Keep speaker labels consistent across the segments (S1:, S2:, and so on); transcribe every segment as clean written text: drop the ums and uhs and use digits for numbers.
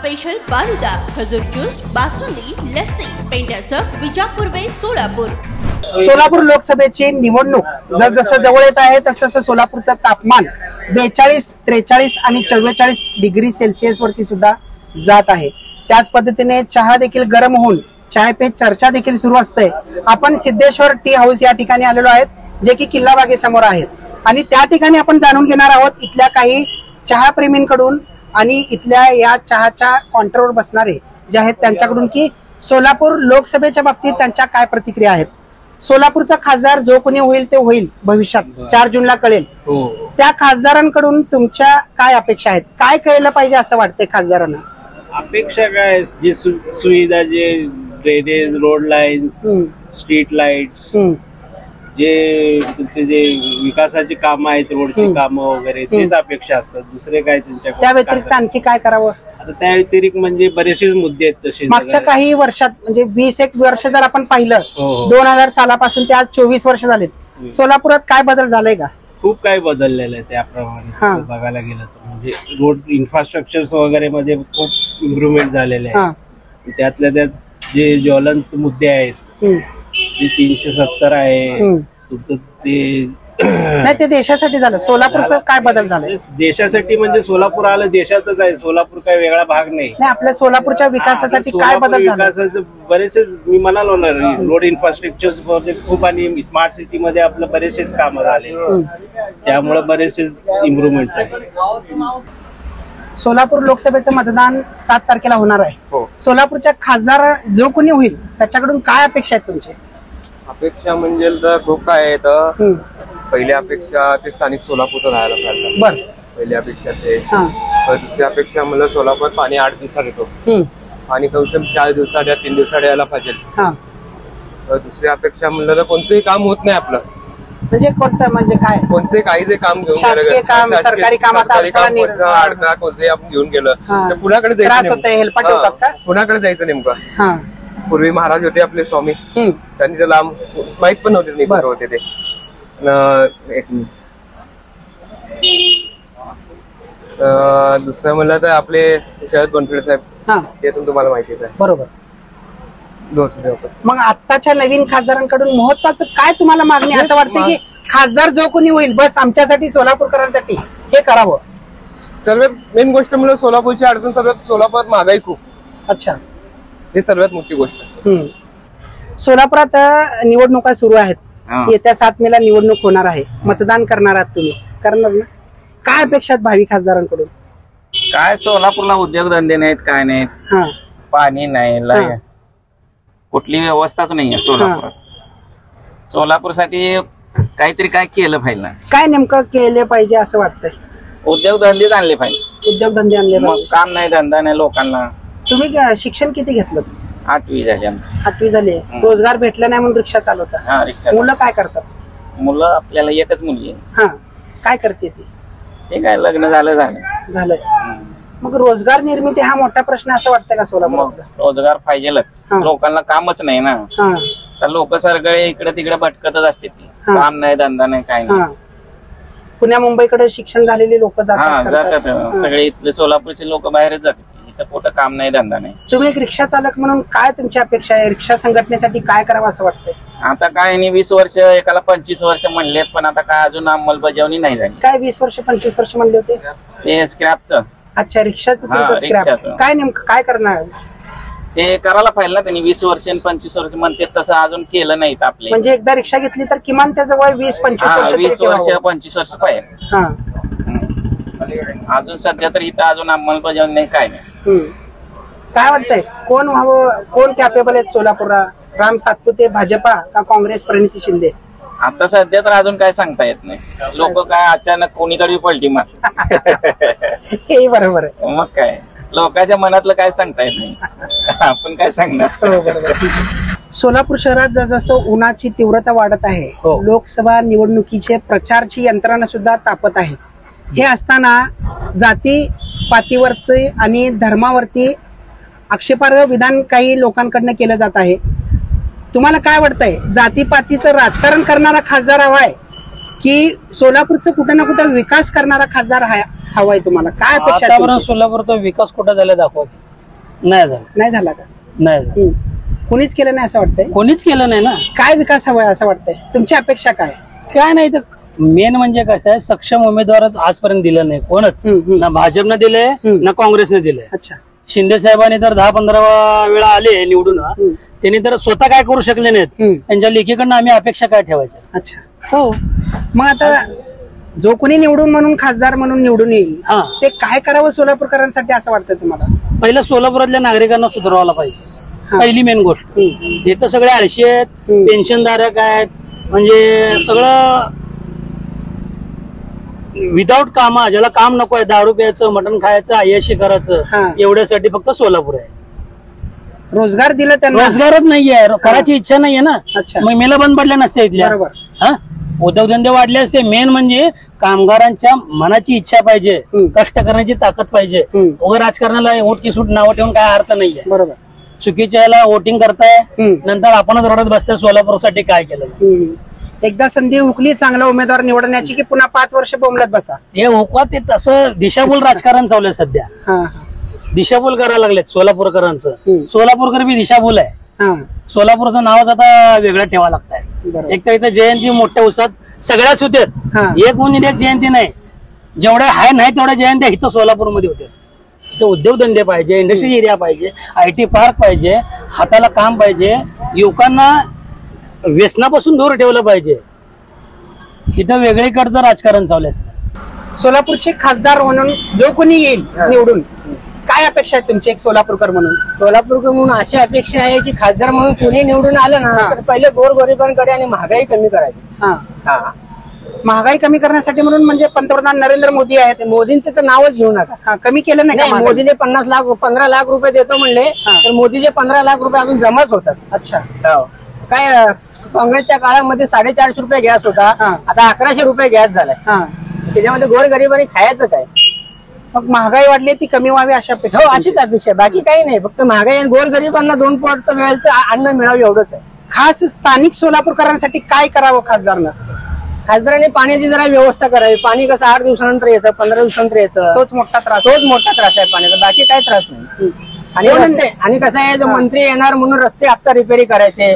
S1: Special falooda, खजूर juice, basundi, lassi, पेंढ्याचं Vijapur वे सोलापूर।
S2: सोलापूर लोकसभेची निवडणूक जसं जवळ येत आहे तसं सोलापूरचं तापमान 42, 43 आणि 44 डिग्री सेल्सिअस वरती सुद्धा जात आहे। त्याच पद्धतीने चहा देखील गरम होऊन चाय पे चर्चा देखील सुरू असते। आपण सिद्धेश्वर टी हाऊस या ठिकाणी आलेलो आहेत, जे की किल्ला बागेसमोर आहेत आणि त्या ठिकाणी आपण जाणून घेणार आहोत इथल्या काही चहा प्रेमींकडून आणि इथल्या या चहाच्या काउंटरवर बसणारे जे आहेत त्यांच्याकडून की सोलापूर लोकसभेच्या बाबतीत त्यांच्या काय प्रतिक्रिया आहेत। सोलापूरचा खासदार जो कोणी होईल ते होईल भविष्यात 4 जूनला कळेल। त्या खासदारांकडून तुमच्या काय अपेक्षा आहेत, काय केलं पाहिजे असं वाटतंय खासदारांना?
S3: अपेक्षा काय, जे सुविधा, जे drainage, road lines, street lights, जे तुमचे जे विकासाची कामं आहेत, रोडची कामं वगैरे, तेच अपेक्षा असतात, दुसरे काय त्यांच्याकडे।
S2: त्या व्यतिरिक्त आणखी काय करावं?
S3: आता त्या व्यतिरिक्त म्हणजे बरेचसे मुद्दे आहेत तसे।
S2: मागच्या काही वर्षात म्हणजे 20-1 वर्ष जर आपण पाहिलं, 2000 सालापासून ते आज 24 वर्ष झालेत, सोलापुरात काय बदल झालाय का?
S3: खूप काही बदललेलं आहे त्याप्रमाणे बघायला गेलं तर। म्हणजे रोड इन्फ्रास्ट्रक्चर वगैरे मध्ये खूप इम्प्रुव्हमेंट झालेले आहेत। त्यातल्या त्यात जे ज्वलंत मुद्दे आहेत, जे 370 आहे तुमचं ते
S2: नाही, ते देशासाठी झालं। सोलापूरचं काय बदल झालाय?
S3: देशासाठी म्हणजे सोलापूर आलं देशातच आहे, सोलापूर काय वेगळा भाग नाही।
S2: आपल्या सोलापूरच्या विकासासाठी काय बदल झाला?
S3: बरेचसे मी म्हणालो ना, रोड इन्फ्रास्ट्रक्चर खूप आणि स्मार्ट सिटी मध्ये आपलं बरेचसेच कामं झाले, त्यामुळे बरेचसे इम्प्रुव्हमेंट्स आहेत।
S2: सोलापूर लोकसभेचं मतदान 7 तारखेला होणार आहे। सोलापूरच्या खासदार जो कोणी होईल त्याच्याकडून काय अपेक्षा आहेत तुमची?
S4: अपेक्षा म्हणजे खूप काय आहे तर पहिली अपेक्षा ते स्थानिक सोलापूरचं राहायला पाहिजे।
S2: बर,
S4: पहिली अपेक्षा ते। दुसरी अपेक्षा म्हणलं सोलापूर पाणी 8 दिवसात येतो आणि कम से कम 4 दिवसात या 3 दिवसात यायला पाहिजे। दुसरी अपेक्षा म्हणलं तर कोणतंही काम होत नाही आपलं,
S2: म्हणजे कोणतं म्हणजे काय?
S4: कोणते काही जे काम घेऊन
S2: शासकीय काम, सरकारी कामात
S4: अडथळा कोणते आपण घेऊन गेलं तर कुणाकडे जायचं, कुणाकडे जायचं नेमकं? पूर्वी महाराज होते आपले स्वामी, त्यांनी त्याला माहित पण नव्हते होते ते। दुसरं म्हणलं तर आपले शरद बनसोडे साहेब, ते तुम्हाला माहितीच आहे।
S2: बरोबर। मग आताच्या नवीन खासदारांकडून महत्वाचं काय तुम्हाला मागणी असं वाटतं की खासदार जो कोणी होईल बस आमच्यासाठी सोलापूरकरांसाठी हे करावं?
S4: सर्वात मेन गोष्ट म्हणजे सोलापूरची अडचण, सर्वात सोलापुरात महागाई खूप।
S2: अच्छा,
S4: हे सर्वात मोठी गोष्ट।
S2: सोलापुरात निवडणुका सुरू आहेत, येत्या 7 मेला निवडणूक होणार आहे, मतदान करणार आहात तुम्ही, करणार ना? काय अपेक्षा आहेत भावी खासदारांकडून?
S5: काय सोलापूरला उद्योगधंदे नाहीत, काय नाहीत, पाणी नाही, कुठली व्यवस्थाच नाहीये सोलापुरात। सोलापूरसाठी काहीतरी काय केलं पाहिजे ना? काय
S2: नेमकं केलं पाहिजे असं वाटतंय?
S5: उद्योगधंदेच आणले पाहिजे।
S2: उद्योगधंदे आणले पाहिजे,
S5: काम नाही, धंदा नाही लोकांना।
S2: तुम्ही शिक्षण किती घेतलं?
S5: 8वी झाली आमची।
S2: 8वी झाली। रोजगार भेटला नाही म्हणून रिक्षा चालवता?
S5: रिक्षा।
S2: मुलं काय करतात?
S5: मुलं आपल्याला एकच मुलगी आहे।
S2: काय करते ती?
S5: ते काय लग्न झालं।
S2: मग रोजगार निर्मिती हा मोठा प्रश्न असं वाटतं का सोलापूर?
S5: रोजगार पाहिजेलच, लोकांना कामच नाही ना, तर लोक सगळे इकडे तिकडे भटकतच असते, काम नाही, धंदा नाही, काय नाही।
S2: पुण्या मुंबईकडे शिक्षण झालेले लोक
S5: जातात, सगळे इथले सोलापूरचे लोक बाहेरच जातात, इथं कुठं काम नाही, धंदा नाही।
S2: तुम्ही एक रिक्षा चालक म्हणून काय तुमची अपेक्षा आहे? रिक्षा संघटनेसाठी काय करावं असं वाटतंय?
S5: आता काय नाही, 20 वर्ष, एकाला 25 वर्ष म्हणलेत, पण आता काय अजून अंमलबजावणी नाही झाली।
S2: काय 20 वर्ष 25 वर्ष म्हणले होते?
S5: ते स्क्रॅपचं।
S2: अच्छा, रिक्षाचं स्क्रॅप काय नेमकं काय करणार?
S5: ते करायला पाहिजे ना त्यांनी, 20 वर्ष आणि 25 वर्ष म्हणते, तसं अजून केलं नाही आपले।
S2: म्हणजे एकदा रिक्षा घेतली तर किमान त्याचं वय 20-25 वर्ष,
S5: 20 वर्ष 25 वर्ष पाहिजे अजून। सध्या तर इथं अजून अंमलबजावणी नाही, काय नाही।
S2: काय वाटतंय कोण व्हावं, कोण कॅपेबल आहेत सोलापूरला? राम सातपुते भाजपा का काँग्रेस प्रणिती शिंदे?
S5: आता सध्या तर अजून काय सांगता येत नाही, लोक काय अचानक कोणीकडे पलटी मार
S2: हे बरोबर आहे।
S5: मग काय लोकांच्या मनातलं काय सांगता येत नाही, आपण काय सांगणार?
S2: सोलापूर शहरात जसं उन्हाची तीव्रता वाढत आहे, लोकसभा निवडणुकीचे प्रचारची यंत्रणा सुद्धा तापत आहे। हे असताना जाती पातीवरती आणि धर्मावरती आक्षेपार्ह विधान काही लोकांकडनं केलं जात आहे। तुम्हाला काय वाटतंय, जातीपातीचं राजकारण करणारा खासदार हवाय की सोलापूरचं कुठं ना कुठं विकास करणारा खासदार हवाय? तुम्हाला काय अपेक्षा?
S6: सोलापूरचा विकास कुठं झाला दाखवा.
S2: नाही झाला का?
S6: नाही
S2: कोणीच केलं नाही असं वाटतंय?
S6: कोणीच केलं नाही ना.
S2: काय विकास हवाय असं वाटतंय? तुमची अपेक्षा
S6: काय नाही तर मेन म्हणजे कसं आहे, सक्षम उमेदवार आजपर्यंत दिलं नाही कोणच. ना भाजपनं दिले ना काँग्रेसने दिले.
S2: अच्छा.
S6: शिंदे साहेबांनी तर 10-15 वेळा आले निवडून, त्यांनी तर स्वतः काय करू शकले नाहीत. त्यांच्या लेखीकडनं आम्ही अपेक्षा काय ठेवायच्या?
S2: अच्छा. हो. मग आता जो कोणी निवडून म्हणून खासदार म्हणून निवडून येईल ते काय करावं सोलापूरकरांसाठी असं वाटतं तुम्हाला?
S6: पहिलं सोलापुरातल्या नागरिकांना सुधारवायला पाहिजे, पहिली मेन गोष्ट. हे तर सगळे आळशी आहेत, पेन्शनधारक आहेत, म्हणजे सगळं विदाऊट कामा, ज्याला काम नको आहे, दारू प्यायचं, मटण खायचं, आय्याशी करायचं, एवढ्यासाठी फक्त सोलापूर आहे.
S2: रोजगार दिला त्यांना?
S6: रोजगारच नाहीये, करायची इच्छा नाहीये ना. मग मेला बंद पडल्या नसत्या इथल्या. उद्योगधंदे वाढले असते. मेन म्हणजे कामगारांच्या मनाची इच्छा पाहिजे, कष्ट करण्याची ताकद पाहिजे. उगा राजकारणाला वोट की सूट नावं ठेवून काय अर्थ नाहीये.
S2: बरोबर.
S6: चुकीच्या याला वोटिंग करताय, नंतर आपणच रडत बसताय सोलापूरसाठी काय केलं.
S2: एकदा संधी हुकली चांगला उमेदवार निवडण्याची की पुन्हा 5 वर्ष बोंबलत बसा.
S6: हे हुकवा ते तसं दिशाभूल राजकारण चाललंय सध्या. दिशाभूल करायला लागलेत सोलापूरकरांचं. सोलापूरकर बी दिशाभूल आहे. सोलापूरचं नावच आता वेगळं ठेवावं लागतंय. एक तर इथं जयंती मोठ्या उत्साहात सगळ्याच होत्यात, एक म्हणून एक जयंती नाही. जेवढ्या हाय नाही तेवढ्या जयंत्या इथं सोलापूरमध्ये होत्या. इथं उद्योगधंदे पाहिजे, इंडस्ट्री एरिया पाहिजे, IT पार्क पाहिजे, हाताला काम पाहिजे, युवकांना व्यसनापासून दूर ठेवलं पाहिजे. इथं वेगळीकडचं राजकारण चालू आहे.
S2: सोलापूरचे खासदार म्हणून जो कोणी येईल निवडून, काय अपेक्षा आहे तुमची एक सोलापूरकर म्हणून?
S7: सोलापूरकर म्हणून अशी अपेक्षा आहे की खासदार म्हणून कोणी निवडून आलं ना तर पहिले गोरगरिबांकडे आणि महागाई कमी करायची.
S2: महागाई कमी करण्यासाठी म्हणून म्हणजे पंतप्रधान नरेंद्र मोदी आहेत.
S7: मोदींचं तर नावच घेऊ नका.
S2: कमी केलं नाही.
S7: मोदीने 15 लाख रुपये देतो म्हणले तर मोदीचे 15 लाख रुपये अजून जमाच होतात.
S2: अच्छा.
S7: काय काँग्रेसच्या काळामध्ये 450 रुपये गॅस होता, आता 1100 रुपये गॅस झालाय. त्याच्यामध्ये गोरगरिबांनी खायचं काय?
S2: मग महागाई वाढली ती कमी व्हावी अशा अपेक्षा?
S7: हो, अशीच अपेक्षा, बाकी काही नाही. फक्त महागाई आणि गोरगरिबांना 2 पोटचं वेळेचं अन्न मिळावं एवढंच आहे.
S2: खास स्थानिक सोलापूरकरांसाठी काय करावं खासदारांना?
S7: खासदारांनी पाण्याची जरा व्यवस्था करावी. पाणी कसं 8 दिवसानंतर येतं, 15 दिवसानंतर येतं.
S2: तोच मोठा त्रास
S7: आहे पाण्याचा, बाकी काही त्रास नाही. आणि रस्ते, आणि कसं आहे, जो मंत्री येणार म्हणून रस्ते आता रिपेरी करायचे,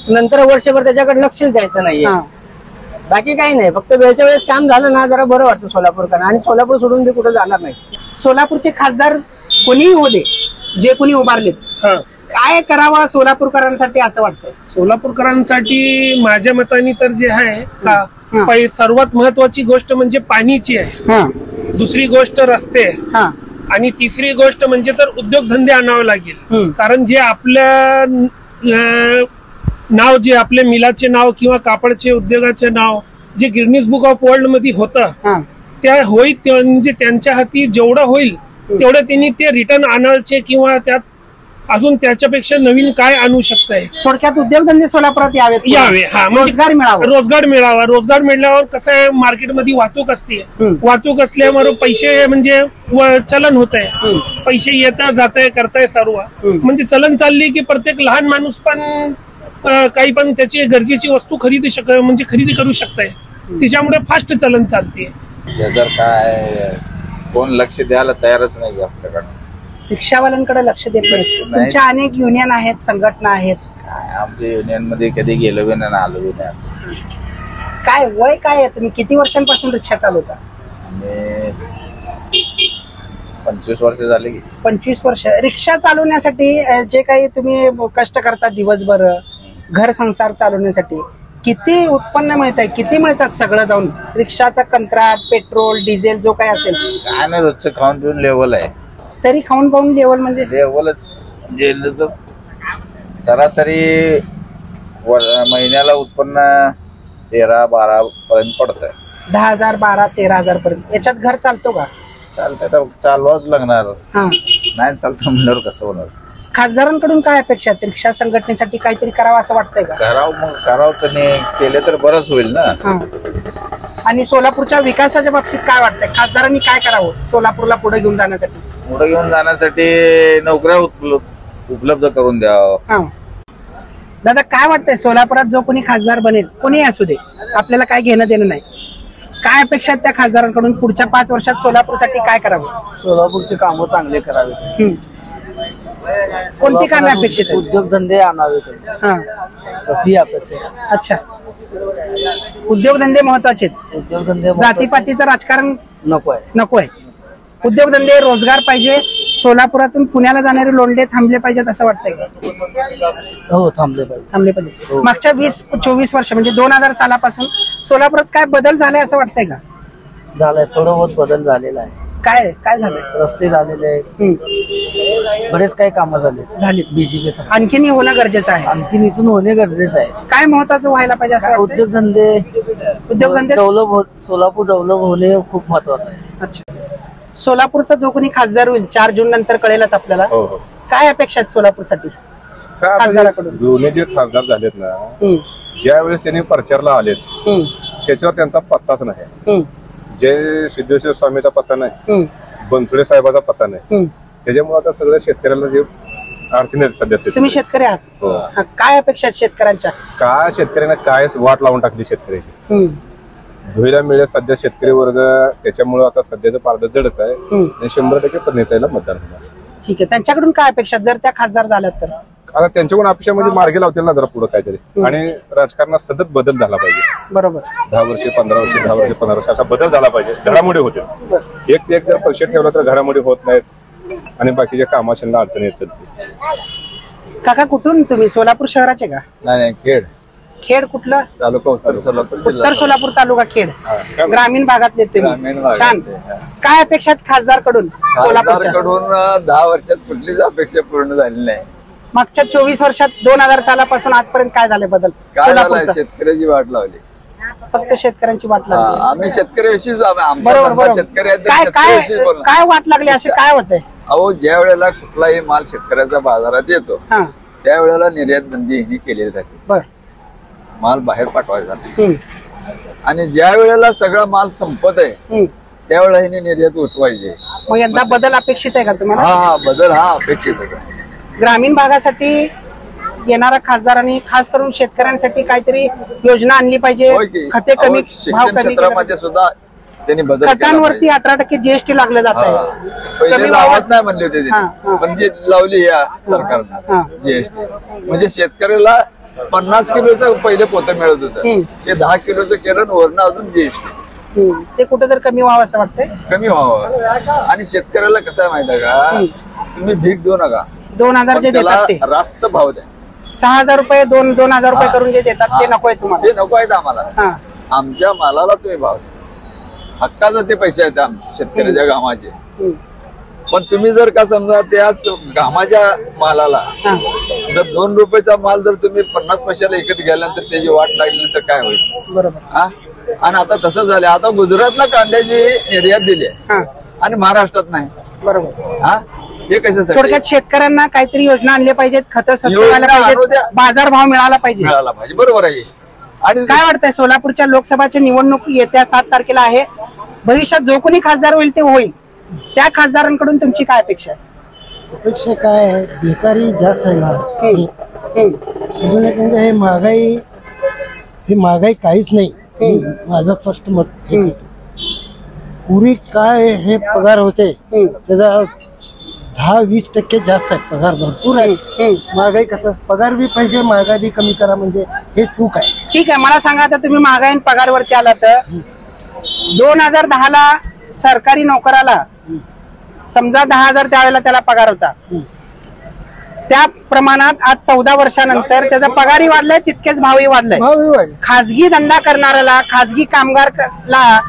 S7: नंतर वर्षभर त्याच्याकडे लक्षच द्यायचं नाहीये. बाकी काही नाही, फक्त वेळच्या वेळेस काम झालं ना जरा बरं वाटतं सोलापूरकर. आणि सोलापूर सोडून ते कुठं जाणार नाही.
S2: सोलापूरचे खासदार कोणीही हो दे, जे कोणी उभारलेत, काय करावं सोलापूरकरांसाठी असं वाटतं?
S8: सोलापूरकरांसाठी माझ्या मताने तर जे आहे का, सर्वात महत्वाची गोष्ट म्हणजे पाणीची आहे, दुसरी गोष्ट रस्ते, आणि तिसरी गोष्ट म्हणजे तर उद्योगधंदे आणावे लागेल. कारण जे आपल्या नाव, जे आपल्या मिलाचे नाव किंवा कापडचे उद्योगाचे नाव जे गिनीज बुक ऑफ वर्ल्ड मध्ये होतं, त्या होईल म्हणजे त्यांच्या हाती जेवढं होईल तेवढं त्यांनी ते रिटर्न आणायचे, किंवा त्यात अजून त्याच्यापेक्षा नवीन काय आणू शकताय.
S2: थोडक्यात उद्योगधंदे सोलापुरात यावे.
S8: रोजगार मिळावा. रोजगार मिळाल्यावर कसं आहे, मार्केटमध्ये वाहतूक असते, वाहतूक असल्यावर पैसे म्हणजे चलन होत आहे, पैसे येता जाताय करताय सर्व, म्हणजे चलन चालली की प्रत्येक लहान माणूस पण काही पण त्याची गरजेची वस्तू खरेदी करू शकताय. त्याच्यामुळे फास्ट चलन चालते.
S9: जर काय कोण लक्ष द्यायला तयारच नाही आपल्याकडे,
S2: रिक्षावाल्यांकडे लक्ष देत नाही. तुमच्या अनेक युनियन आहेत, संघटना आहेत.
S9: आमच्या युनियन मध्ये कधी गेलो बी नाही, आलो बी नाही.
S2: काय वय काय आहे? तुम्ही किती वर्षांपासून रिक्षा चालवता?
S9: आम्ही 25 वर्ष झाली.
S2: 25 वर्ष. रिक्षा चालवण्यासाठी जे काही तुम्ही कष्ट करता दिवसभर, घर संसार चालवण्यासाठी किती उत्पन्न मिळत आहे? किती मिळतात सगळं जाऊन? रिक्षाचा कंत्राट, पेट्रोल, डिझेल जो काही असेल?
S9: काय नाही, रोजचं खाऊन पिऊन लेवल आहे.
S2: तरी खाऊन पाहून लेवल म्हणजे
S9: लेवलच, म्हणजे सरासरी महिन्याला उत्पन्न 13-12 पर्यंत पडतंय.
S2: 10,000, 12,000, 13,000 पर्यंत. याच्यात घर चालतो का?
S9: चालतंय तर चालवाच लागणार. नाही चालतं म्हणल्यावर कसं होणार?
S2: खासदारांकडून काय अपेक्षा आहेत? रिक्षा संघटनेसाठी काहीतरी करावं असं वाटतंय का?
S9: करावं त्यांनी केले तर बरंच होईल ना.
S2: आणि सोलापूरच्या विकासाच्या बाबतीत काय वाटतंय? खासदारांनी काय करावं सोलापूरला पुढे घेऊन जाण्यासाठी?
S9: पुढे घेऊन जाण्यासाठी नोकऱ्या उपलब्ध करून द्यावं.
S2: दादा, काय वाटतंय सोलापुरात जो कोणी खासदार बनेल, कोणी असू दे, आपल्याला काय घेणं देणं नाही, काय अपेक्षा आहेत त्या खासदारांकडून? पुढच्या 5 वर्षात सोलापूरसाठी काय करावं?
S7: सोलापूरचे कामं चांगले करावे.
S2: कोणती कामे अपेक्षित आहेत?
S10: उद्योगधंदे आणावे
S2: हा.
S10: अशी अपेक्षा आहे.
S2: अच्छा, उद्योगधंदे महत्वाचे आहेत.
S10: उद्योगधंदे
S2: जातीपातीचं राजकारण
S10: नको आहे.
S2: नको आहे. उद्योगधंदे, रोजगार पाहिजे. सोलापुरातून पुण्याला जाणारे लोंढे थांबले पाहिजेत असं वाटतंय का?
S10: हो, थांबले पाहिजे.
S2: थांबले पाहिजे. मागच्या 20-24 वर्ष म्हणजे 2000 सालापासून सोलापुरात काय बदल झालाय असं वाटतंय का?
S10: झालंय, थोडं बहुत बदल झालेला आहे.
S2: काय काय झालंय?
S10: रस्ते झालेले आहेत, बरेच काही कामं झाली बीजेपी.
S2: आणखीनही होणं गरजेचं आहे.
S10: आणखीन इथून होणे गरजेचं आहे.
S2: काय महत्वाचं व्हायला पाहिजे असं वाटतंय?
S10: उद्योगधंदे डेव्हलप, सोलापूर डेव्हलप होणे खूप महत्वाचं आहे.
S2: अच्छा, सोलापूरचा जो कोणी खासदार होईल 4 जून नंतर कळेलच आपल्याला. काय अपेक्षा आहेत सोलापूरसाठी खासदाराकडून?
S11: दोन्ही जे खासदार झालेत ना, ज्या वेळेस त्यांनी प्रचारला आलेत त्याच्यावर त्यांचा पत्ताच नाही. जे सिद्धेश्वर स्वामीचा पत्ता नाही, बनसोडे साहेबाचा पत्ता नाही. त्याच्यामुळे आता सगळ्या शेतकऱ्याला जे अडचणी आहेत सध्या.
S2: तुम्ही शेतकरी आहात, काय अपेक्षा आहेत शेतकऱ्यांच्या?
S11: काय शेतकऱ्यांना काय वाट लावून टाकली शेतकऱ्याची. धुईला मिळेल सध्या शेतकरी वर्ग, त्याच्यामुळे आता सध्याचं पारड जडच आहे. 100% प्रणिताईला मतदान होणार.
S2: ठीक आहे, त्यांच्याकडून काय अपेक्षा जर त्या खासदार झाल्यात तर?
S11: आता त्यांच्याकडून अपेक्षा म्हणजे मार्गी लावतील ना जरा पुढे काहीतरी. आणि राजकारणात सतत बदल झाला पाहिजे.
S2: बरोबर.
S11: 10 वर्ष 15 वर्ष 10 वर्ष 15 वर्ष असा बदल झाला पाहिजे. घडामोडी होतील. एक जर पक्ष ठेवला तर घडामोडी होत नाहीत आणि बाकीच्या कामाच्या अडचणी येत चालते.
S2: काका, कुठून तुम्ही? सोलापूर शहराचे का?
S12: नाही, खेड.
S2: खेड कुठलं?
S12: तालुका उत्तर सोलापूर,
S2: उत्तर सोलापूर तालुका खेड. ग्रामीण भागातले तुम्ही. छान. काय अपेक्षा आहेत खासदारकडून सोलापूरच्या?
S12: 10 वर्षात कुठलीच अपेक्षा पूर्ण झाली नाही.
S2: मागच्या 24 वर्षात 2000 सालापासून आजपर्यंत काय झाले बदल?
S12: काय झालं? शेतकऱ्याची वाट लावली.
S2: फक्त शेतकऱ्यांची वाट लागली.
S12: आम्ही शेतकऱ्याविषयी,
S2: बरोबर.
S12: शेतकरी
S2: काय वाट लागली असे काय होतंय?
S12: अहो, ज्या वेळेला कुठलाही माल शेतकऱ्याचा बाजारात येतो त्यावेळेला निर्यात बंदी ही केली जाते. माल बाहेर पाठवायचा नाही. आणि ज्या वेळेला सगळा माल संपत आहे त्यावेळेला ही निर्यात उठवायची.
S2: मग यंदा बदल अपेक्षित आहे का तुम्हाला?
S12: हा, बदल अपेक्षित आहे.
S2: ग्रामीण भागासाठी येणारा खासदारांनी खास करून शेतकऱ्यांसाठी काहीतरी योजना आणली पाहिजे. खते कमी, भाव कमी.
S12: क्षेत्रामध्ये सुद्धा त्यांनी बदल.
S2: खतांवरती 18% जीएसटी लागलं जात आहे.
S12: पहिले लावत नाही म्हणले होते, पण जी लावली या सरकारनं जीएसटी, म्हणजे शेतकऱ्याला 50 किलोचं पहिले पोतं मिळत होतं, ते 10 किलोचं केलं, वरण अजून जीएसटी.
S2: ते कुठे तर कमी व्हावं असं वाटतंय.
S12: कमी व्हावं. आणि शेतकऱ्याला कसं आहे माहिती आहे का, तुम्ही भीक देऊ नका.
S2: 2000 जे देतात ते
S12: रास्त भाव द्या.
S2: 6000 रुपये 2000 रुपये करून जे देतात ते नको आहे तुम्हाला?
S12: ते नको आहेत आम्हाला. आमच्या मालाला तुम्ही भाव द्या. हक्काचे ते पैसे आहेत आमच्या शेतकऱ्याच्या घामाचे. पण तुम्ही जर का समजा त्याच घामाच्या मालाला जर 2 रुपयाचा माल जर तुम्ही 50 पैशाला विकत गेल्यानंतर त्याची वाट लागली तर काय होईल?
S2: बरोबर.
S12: आणि आता तसं झालं. आता गुजरातला कांद्याची निर्यात दिली आहे आणि महाराष्ट्रात नाही.
S2: बरोबर.
S12: हे कशासाठी?
S2: थोडक्यात शेतकऱ्यांना काहीतरी योजना आणल्या पाहिजेत. खतं स्वस्त व्हायला पाहिजेत, बाजार भाव मिळाला पाहिजे.
S12: बरोबर आहे. आणि
S2: काय वाटतंय सोलापूरच्या लोकसभाची निवडणूक येत्या 7 तारखेला आहे. भविष्यात जो कोणी खासदार होईल ते होईल, त्या खासदारांकडून तुमची काय अपेक्षा आहे?
S13: अपेक्षा काय आहे? बेकारी जास्त आहे ना. अजून एक म्हणजे हे महागाई काहीच नाही. माझं फर्स्ट मत हे करतो. पूर्वी काय हे पगार होते त्याचा 10-20% जास्त आहे. पगार भरपूर आहे. महागाई कसं पगार बी पाहिजे, महागाई बी कमी करा, म्हणजे हे चूक आहे.
S2: ठीक आहे, मला सांगा आता तुम्ही महागाई आणि पगारवरती आला तर 2010 ला सरकारी नोकराला समजा 10,000 त्यावेळेला त्याला पगार होता. त्या प्रमाणात आज 14 वर्षानंतर त्याचा पगारही वाढलाय, तितकेच भावही वाढलाय. खाजगी धंदा करणाऱ्याला, खाजगी कामगारला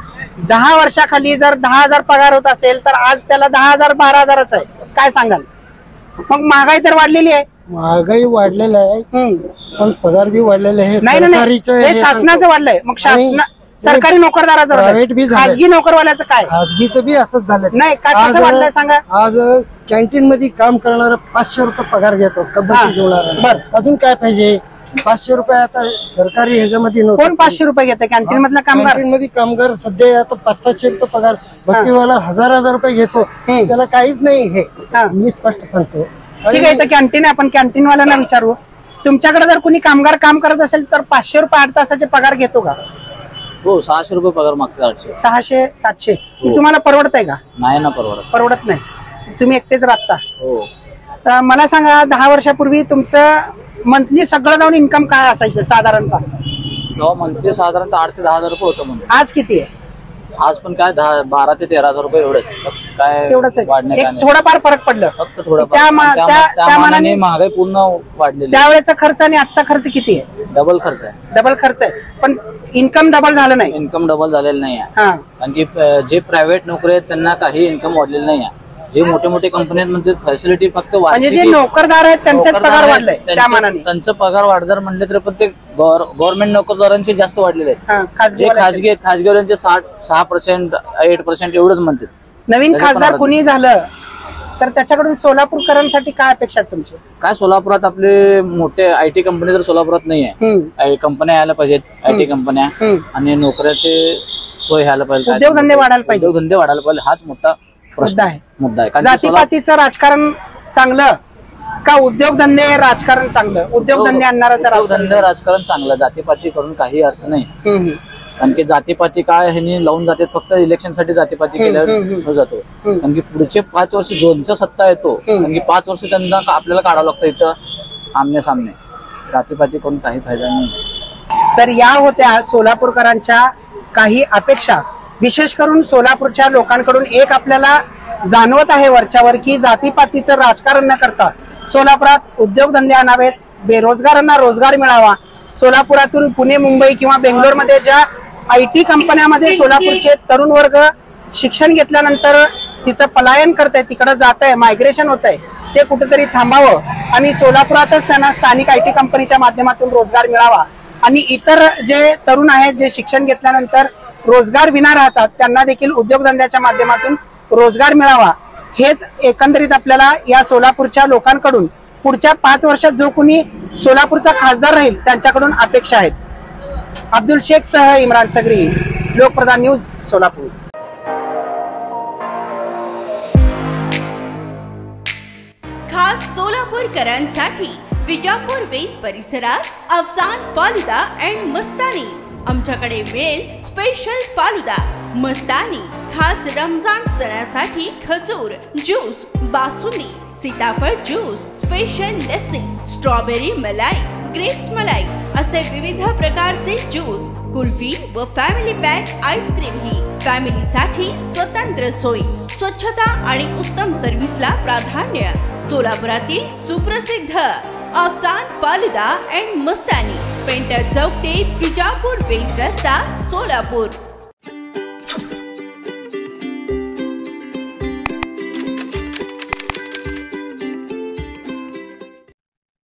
S2: 10 वर्षाखाली जर 10,000 पगार होत असेल तर आज त्याला 10,000 12,000च आहे. काय सांगाल? मग महागाई तर वाढलेली आहे.
S13: महागाई वाढलेला आहे पण पगार बी वाढलेला आहे.
S2: नाही, शासनाचं वाढलंय. मग सरकारी नोकरदाराचं, खाजगी नोकरवाल्याचं काय?
S13: खाजगीचं बी असंच झालं.
S2: नाही, काय कसं वाढलंय सांगा?
S13: आज कॅन्टीन मध्ये काम करणारा 500 रुपये पगार घेतो. बरं, अजून काय पाहिजे? 500 रुपये आता सरकारी ह्याच्यामध्ये
S2: कोण 500 रुपये घेते? कॅन्टीन मधला कामगार.
S13: कॅन्टीन मध्ये कामगार सध्या आता 500 रुपये पगार, भट्टीवाला 1000 रुपये घेतो. त्याला काहीच नाही. हे मी स्पष्ट सांगतो.
S2: ठीक आहे, तर कॅन्टीन आपण कॅन्टीन वाल्यांना विचारू, तुमच्याकडे जर कोणी कामगार काम करत असेल तर 500 रुपये 8 तासाचे पगार घेतो का?
S10: हो, 600 रुपये पगार मागतात. 800
S2: 600 700 तुम्हाला परवडत आहे का?
S10: नाही ना, परवडत
S2: नाही. तुम्ही एकटेच राहता. तर मला सांगा 10 वर्षापूर्वी तुमचं मंथली सगळं जाऊन इन्कम काय असायचं साधारणतः?
S10: मंथली साधारणतः 8 ते 10,000 रुपये होतं म्हणजे.
S2: आज किती आहे?
S10: आज पण काय 12 ते 13,000 रुपये एवढंच. काय
S2: तेवढंच
S10: वाढण्यात
S2: आहे. थोडाफार फरक पडलं
S10: फक्त थोडं.
S2: त्या मानाने
S10: महागाई पूर्ण वाढलेली.
S2: त्यावेळेचा खर्च आणि आजचा खर्च किती आहे?
S10: डबल खर्च आहे.
S2: डबल खर्च आहे, पण इन्कम डबल झालं नाही.
S10: इन्कम डबल झालेलं नाही आहे. कारण की जे प्रायव्हेट नोकरी आहेत त्यांना काही इन्कम वाढलेलं नाही आहे. जे मोठे मोठे कंपनी आहेत म्हणजे फॅसिलिटी फक्त
S2: म्हणजे जे नोकरदार आहेत त्यांचाच पगार वाढलाय त्या मानाने.
S10: त्यांचं पगार वाढदार म्हणले तर पण ते गव्हर्नमेंट नोकरदारांचे जास्त वाढलेले आहेत. जे खाजगीवाल्यांचे 6%, 8% एवढंच म्हणतात.
S2: नवीन खासदार कुणी झालं तर त्याच्याकडून सोलापूरकरांसाठी काय अपेक्षा आहेत तुमची?
S10: काय सोलापुरात आपले मोठे IT कंपनी तर सोलापुरात नाही आहे. कंपन्या यायला पाहिजेत, IT कंपन्या, आणि नोकऱ्याचे सोय व्हायला पाहिजे,
S2: उद्योगधंदे वाढायला पाहिजे.
S10: उद्योगधंदे वाढायला पाहिजे, हाच मोठा मुद्दा आहे.
S2: जातीपातीचं राजकारण चांगलं का उद्योगधंदे राजकारण चांगलं? उद्योगधंदे
S10: उद्योगधंदे राजकारण चांगलं, जातीपाती करून काही अर्थ नाही. कारण की जातीपाती काय ह्यांनी लावून जाते, फक्त इलेक्शन साठी जातीपाती केल्यावर जातो. कारण की पुढचे 5 वर्ष ज्यांच्या सत्ता येतो, कारण की 5 वर्ष त्यांना आपल्याला काढावं लागतं इथं आमने सामने. जातीपाती करून काही फायदा नाही.
S2: तर या होत्या सोलापूरकरांच्या काही अपेक्षा. विशेष करून सोलापूरच्या लोकांकडून एक आपल्याला जाणवत आहे वरच्यावर की जातीपातीचं राजकारण न करता सोलापुरात उद्योगधंदे आणावेत, बेरोजगारांना रोजगार मिळावा. सोलापुरातून पुणे, मुंबई किंवा बेंगलोरमध्ये ज्या IT कंपन्यामध्ये सोलापूरचे तरुण वर्ग शिक्षण घेतल्यानंतर तिथं पलायन करत आहे, तिकडे जात आहे, मायग्रेशन होत आहे, ते कुठेतरी थांबावं आणि सोलापुरातच त्यांना स्थानिक IT कंपनीच्या माध्यमातून रोजगार मिळावा. आणि इतर जे तरुण आहेत जे शिक्षण घेतल्यानंतर रोजगार विना राहतात त्यांना देखील उद्योगधंद्याच्या माध्यमातून रोजगार मिळावा. हेच एकंदरीत आपल्याला या सोलापूरच्या लोकांकडून पुढच्या 5 वर्षात जो कोणी सोलापूरचा खासदार राहील त्यांच्याकडून अपेक्षा आहेत. अब्दुल शेख सह इम्रान सगरी, लोकप्रधान न्यूज, सोलापूर.
S1: खास सोलापूरकरांसाठी विजापूर वेस परिसरात अफसान फालुदा अँड मस्तानी. आमच्याकडे मिळेल स्पेशल फालुदा, मस्तानी, खास रमजान सणासाठी खजूर ज्यूस, बासुंदी, सीताफळ ज्यूस, स्पेशल लस्सी, स्ट्रॉबेरी मलाई, ग्रेप्स मलाई असे विविध प्रकारचे ज्यूस, कुल्फी व फॅमिली पॅक आईस्क्रीम ही फॅमिलीसाठी स्वतंत्र सोय. स्वच्छता आणि उत्तम सर्व्हिसला प्राधान्य. सोलापुरातील सुप्रसिद्ध Afsan falooda and Mastani, painter चौक ते विजापूर वेस रस्ता, सोलापूर.